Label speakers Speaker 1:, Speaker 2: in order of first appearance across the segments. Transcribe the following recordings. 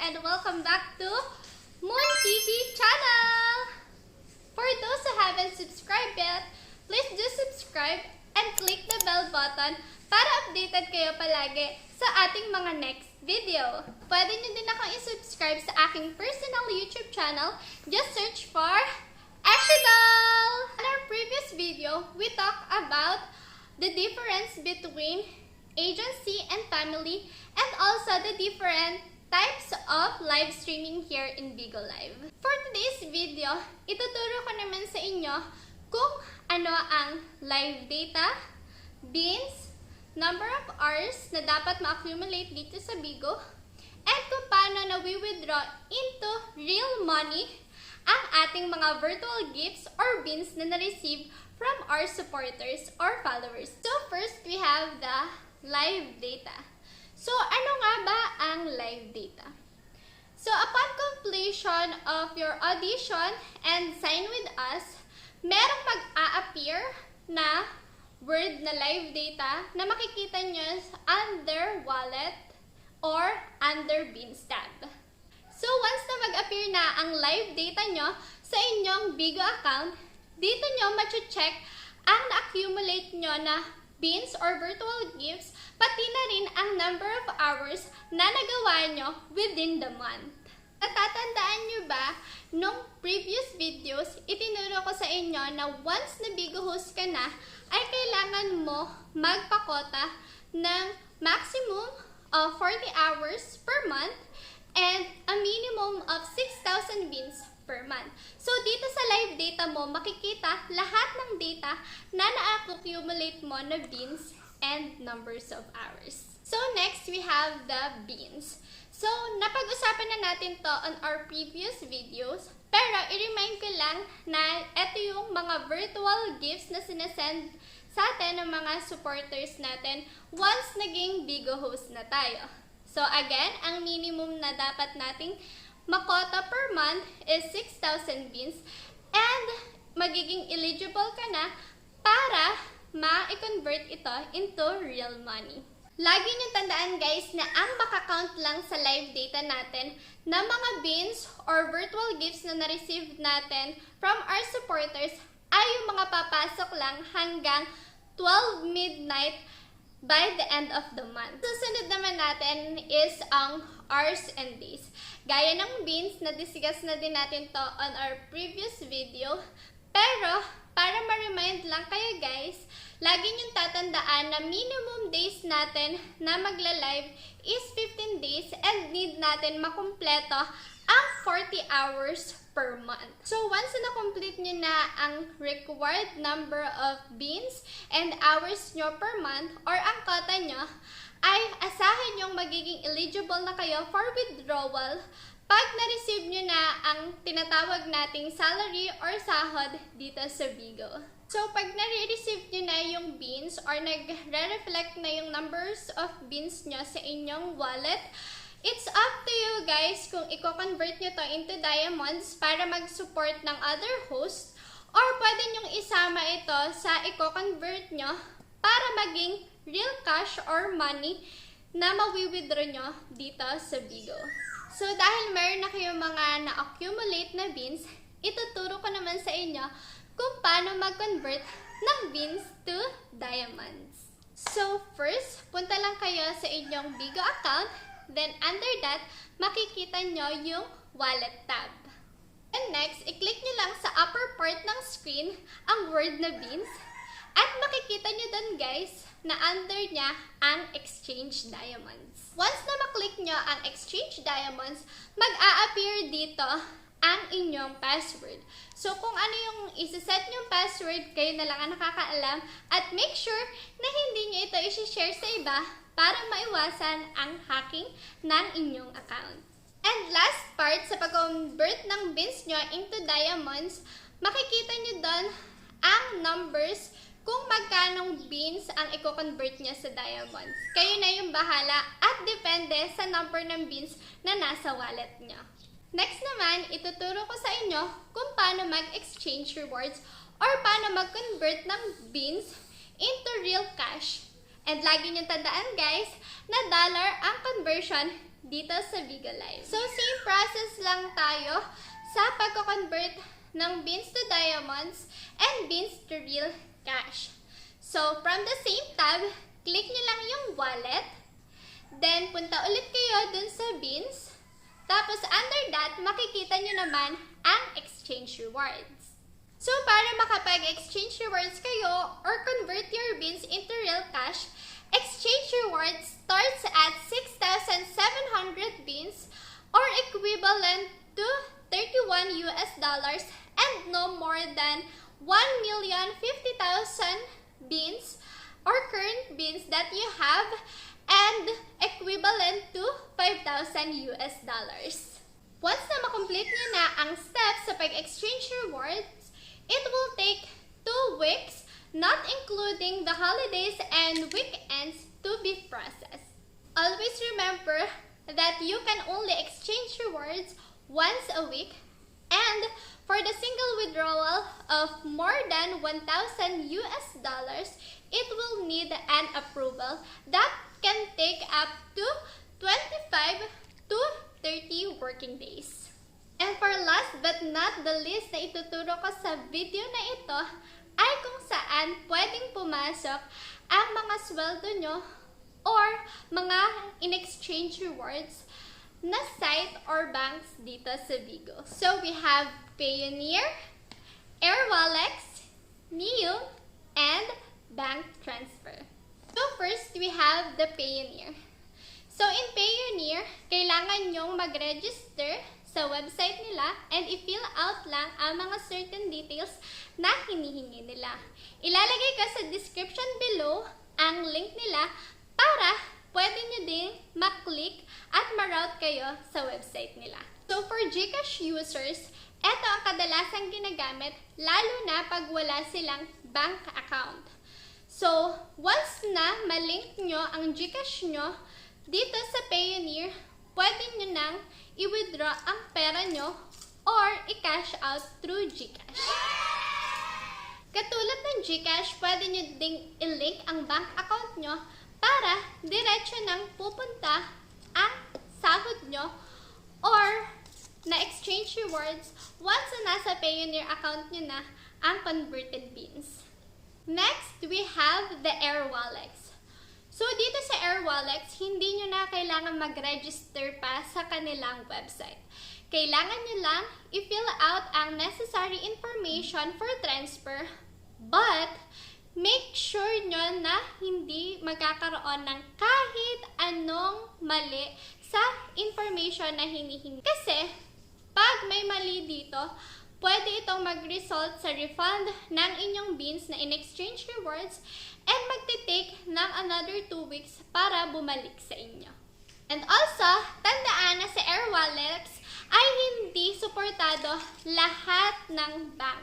Speaker 1: and welcome back to Moon TV channel! For those who haven't subscribed yet, please do subscribe and click the bell button para updated kayo palagi sa ating mga next video. Pwede nyo din akong i-subscribe sa aking personal YouTube channel. Just search for Ashidal! In our previous video, we talked about the difference between agency and family and also the different types of live streaming here in Bigo Live. For today's video, ituturo ko naman sa inyo kung ano ang live data, beans, number of hours na dapat ma-accumulate dito sa Bigo, and kung paano na we-withdraw into real money ang ating mga virtual gifts or beans na na-receive from our supporters or followers. So first, we have the live data. So, ano nga ba ang live data? So, upon completion of your audition and sign with us, merong mag-a-appear na word na live data na makikita nyo under wallet or under beans tab. So, once na mag-appear na ang live data nyo sa inyong Bigo account, dito nyo ma-check ang na-accumulate nyo na beans or virtual gifts, pati na rin ang number of hours na nagawa nyo within the month. Natatandaan nyo ba, nung previous videos, itinuro ko sa inyo na once na Bigo host ka na, ay kailangan mo magpakota ng maximum of 40 hours per month and a minimum of 6,000 beans per month. So, dito sa live data mo, makikita lahat ng data na na-accumulate mo na beans and numbers of hours. So, next, we have the beans. So, napag-usapan na natin to on our previous videos, pero i-remind ko lang na ito yung mga virtual gifts na sinasend sa atin ng mga supporters natin once naging Bigo host na tayo. So, again, ang minimum na dapat nating makota per month is 6,000 beans and magiging eligible ka na para ma-convert ito into real money. Lagi niyo tandaan guys na ang maka-count lang sa live data natin na mga beans or virtual gifts na na-receive natin from our supporters ay yung mga papasok lang hanggang 12 midnight by the end of the month. Susunod naman natin is ang hours and days. Gaya ng beans, na-discuss na din natin to on our previous video. Pero, para ma-remind lang kayo guys, lagi niyong tatandaan na minimum days natin na magla-live is 15 days and need natin makumpleto ang 40 hours per month. So, once na complete nyo na ang required number of beans and hours nyo per month or ang quota nyo, ay asahan yung magiging eligible na kayo for withdrawal pag na-receive nyo na ang tinatawag nating salary or sahod dito sa Bigo. So, pag nare-receive nyo na yung beans or nagre-reflect na yung numbers of beans nyo sa inyong wallet, it's up to you guys kung i-convert nyo to into diamonds para mag-support ng other hosts or pwede nyong isama ito sa i-convert nyo para maging real cash or money na mawi-withdraw nyo dito sa Bigo. So, dahil meron na kayong mga na-accumulate na beans, ituturo ko naman sa inyo kung paano mag-convert ng beans to diamonds. So, first, punta lang kayo sa inyong Bigo account. Then, under that, makikita nyo yung wallet tab. And next, i-click nyo lang sa upper part ng screen ang word na beans. At makikita nyo dun guys, na under niya ang exchange diamonds. Once na maklik nyo ang exchange diamonds, mag-a-appear dito ang inyong password. So, kung ano yung isa-set nyong password, kayo na lang ang nakakaalam. At make sure na hindi nyo ito isi-share sa iba para maiwasan ang hacking ng inyong account. And last part, sa pag-convert ng beans nyo into diamonds, makikita nyo doon ang numbers kung magkanong beans ang i-convert nyo sa diamonds. Kayo na yung bahala at depende sa number ng beans na nasa wallet nyo. Next naman, ituturo ko sa inyo kung paano mag-exchange rewards or paano mag-convert ng beans into real cash. And lagi nyo tandaan guys, na dollar ang conversion dito sa Bigo Live. So, same process lang tayo sa pagko-convert ng beans to diamonds and beans to real cash. So, from the same tab, click nyo lang yung wallet. Then, punta ulit kayo dun sa beans. Tapos, under that, makikita nyo naman ang exchange rewards. So, para makapag-exchange rewards kayo or convert your beans into real cash, exchange rewards starts at 6,700 beans or equivalent to 31 US dollars and no more than 1,050,000 beans or current beans that you have and equivalent to 5,000 US dollars. Once na makomplete nyo na ang steps sa pag-exchange rewards, it will take 2 weeks, not including the holidays and weekends, to be processed. Always remember that you can only exchange rewards once a week, and for the single withdrawal of more than 1,000 US dollars, it will need an approval that can take up to 25 to 30 working days. And for last but not the least na ituturo ko sa video na ito ay kung saan pwedeng pumasok ang mga sweldo nyo or mga in-exchange rewards na site or banks dito sa Bigo. So we have Payoneer, Airwallex, Nium, and Bank Transfer. So first, we have the Payoneer. So in Payoneer, kailangan nyong mag-register sa website nila and i-fill out lang ang mga certain details na hinihingi nila. Ilalagay ko sa description below ang link nila para pwede nyo din maklik at ma-route kayo sa website nila. So for GCash users, ito ang kadalasang ginagamit lalo na pag wala silang bank account. So once na malink nyo ang GCash nyo dito sa Payoneer, pwede nyo nang i-withdraw ang pera nyo or i-cash out through GCash. Katulad ng GCash, pwede nyo ding i-link ang bank account nyo para diretso nang pupunta ang sahod nyo or na-exchange rewards once na nasa Payoneer account nyo na ang converted beans. Next, we have the Airwallex. So, dito sa Airwallex, hindi nyo na kailangan mag-register pa sa kanilang website. Kailangan nyo lang i-fill out ang necessary information for transfer, but make sure nyo na hindi magkakaroon ng kahit anong mali sa information na hinihingi. Kasi, pag may mali dito, pwede itong mag-result sa refund ng inyong beans na in-exchange rewards and magte-take ng another 2 weeks para bumalik sa inyo. And also, tandaan na sa Airwallex ay hindi suportado lahat ng bank,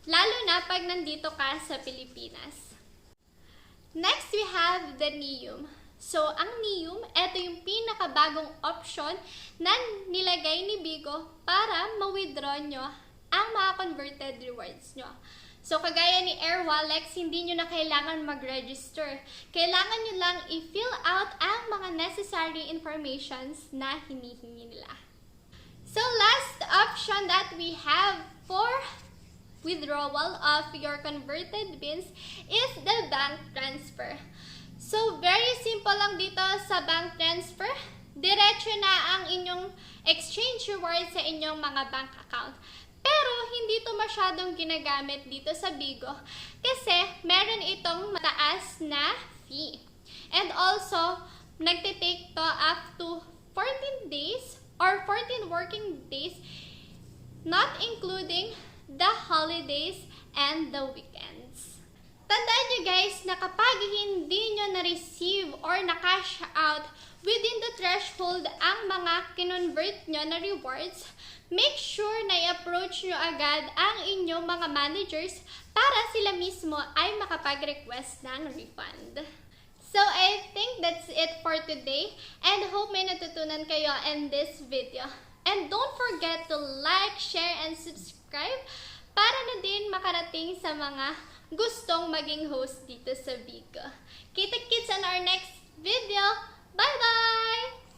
Speaker 1: lalo na pag nandito ka sa Pilipinas. Next, we have the Nium. So, ang Nium, ito yung pinakabagong option na nilagay ni Bigo para ma-withdraw nyo ang mga converted rewards nyo. So, kagaya ni Airwallex, hindi nyo na kailangan mag-register. Kailangan nyo lang i-fill out ang mga necessary informations na hinihingi nila. So, last option that we have for withdrawal of your converted beans is the bank transfer. So, very simple lang dito sa bank transfer. Diretso na ang inyong exchange rewards sa inyong mga bank account. Pero, hindi ito masyadong ginagamit dito sa Bigo kasi meron itong mataas na fee. And also, nagtitake to up to 14 days or 14 working days, not including the holidays and the weekends. Tandaan nyo guys na kapag hindi nyo na-receive or na-cash out within the threshold ang mga kinonvert nyo na rewards, make sure na i-approach nyo agad ang inyong mga managers para sila mismo ay makapag-request ng refund. So, I think that's it for today and hope may natutunan kayo in this video. And don't forget to like, share, and subscribe para na din makarating sa mga gustong maging host dito sa Bigo. Kita-kits on our next video. Bye-bye!